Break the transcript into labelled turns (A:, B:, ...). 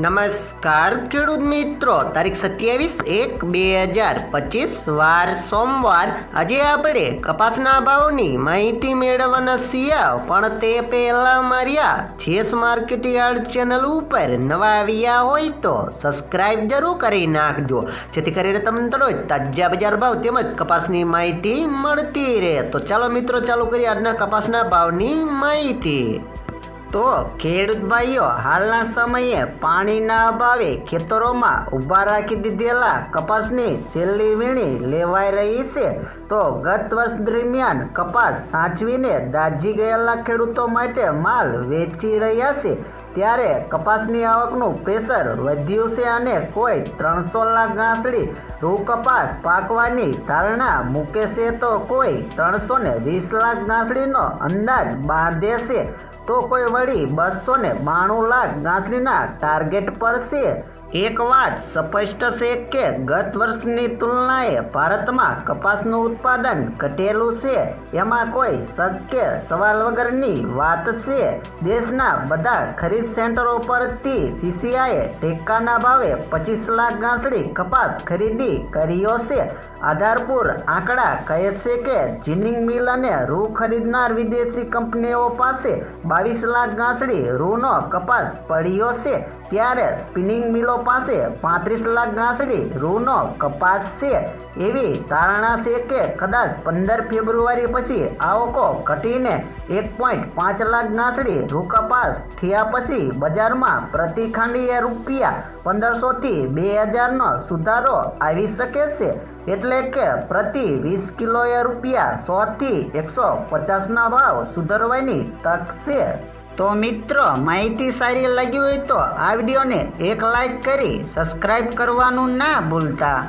A: નમસ્કાર ખેડૂત મિત્રો, તારીખ 27/1/2025 વાર સોમવાર. આજે આપણે કપાસના ભાવની માહિતી મેળવવાના છીએ, પણ તે પહેલાં મારી જેસ માર્કેટ યાર્ડ ચેનલ ઉપર નવા આવ્યા હોય તો સબસ્ક્રાઇબ જરૂર કરી નાખજો, જેથી કરીને તમને દરરોજ તાજા બજાર ભાવ તેમજ કપાસની માહિતી મળતી રહે. તો ચાલો મિત્રો, ચાલુ કરીએ આજના કપાસના ભાવની માહિતી. તો ખેડૂત ભાઈઓ, હાલના સમયે પાણીના અભાવે ખેતરોમાં ઊભા રાખી દીધેલા કપાસની છેલ્લી વીણી લેવાઈ રહી છે. તો ગત વર્ષ દરમિયાન કપાસ સાચવીને દાઝી ગયેલા ખેડૂતો માટે માલ વેચી રહ્યા છે, ત્યારે કપાસની આવકનું પ્રેશર વધ્યું છે અને કોઈ 300 લાખ ગાંસડી રૂ કપાસ પાકવાની ધારણા મૂકે છે, તો કોઈ 320 લાખ ગાંસડીનો અંદાજ બહાર દેશે, તો કોઈ વળી 292 લાખ ગાંસડીના ટાર્ગેટ પર છે. એક વાત સ્પષ્ટ છે કે ગત વર્ષની તુલનાએ ભારતમાં કપાસનું ઉત્પાદન ઘટેલું છે, એમાં કોઈ શક્ય સવાલ વગરની વાત છે. દેશના બધા ખરીદ સેન્ટરો પરથી સીસીઆઈએ ટેકાના ભાવે 25 લાખ ગાંસડી કપાસ ખરીદી કર્યો છે. આધારપુર આંકડા કહે છે કે જીનિંગ મિલ અને રૂ ખરીદનાર વિદેશી કંપનીઓ પાસે 22 લાખ ગાંસડી રૂનો કપાસ પડ્યો છે, ત્યારે સ્પિનિંગ મિલો પાસે 35 લાખ ગાંસડી રૂનો કપાસ છે. એવી ધારણા છે કે કદાચ 15 ફેબ્રુઆરી પછી આવકો ઘટીને 1.5 લાખ ગાંસડી રૂ કપાસ થયા પછી બજારમાં પ્રતિ ખાંડીએ રૂપિયા 1500 થી 2000નો સુધારો આવી શકે છે, એટલે કે પ્રતિ 20 કિલોએ રૂપિયા 100 થી 150ના ભાવ સુધરવાની તક છે. તો મિત્રો, માહિતી સારી લાગી હોય તો આ વિડીયોને એક લાઈક કરી સબસ્ક્રાઈબ કરવાનું ના ભૂલતા.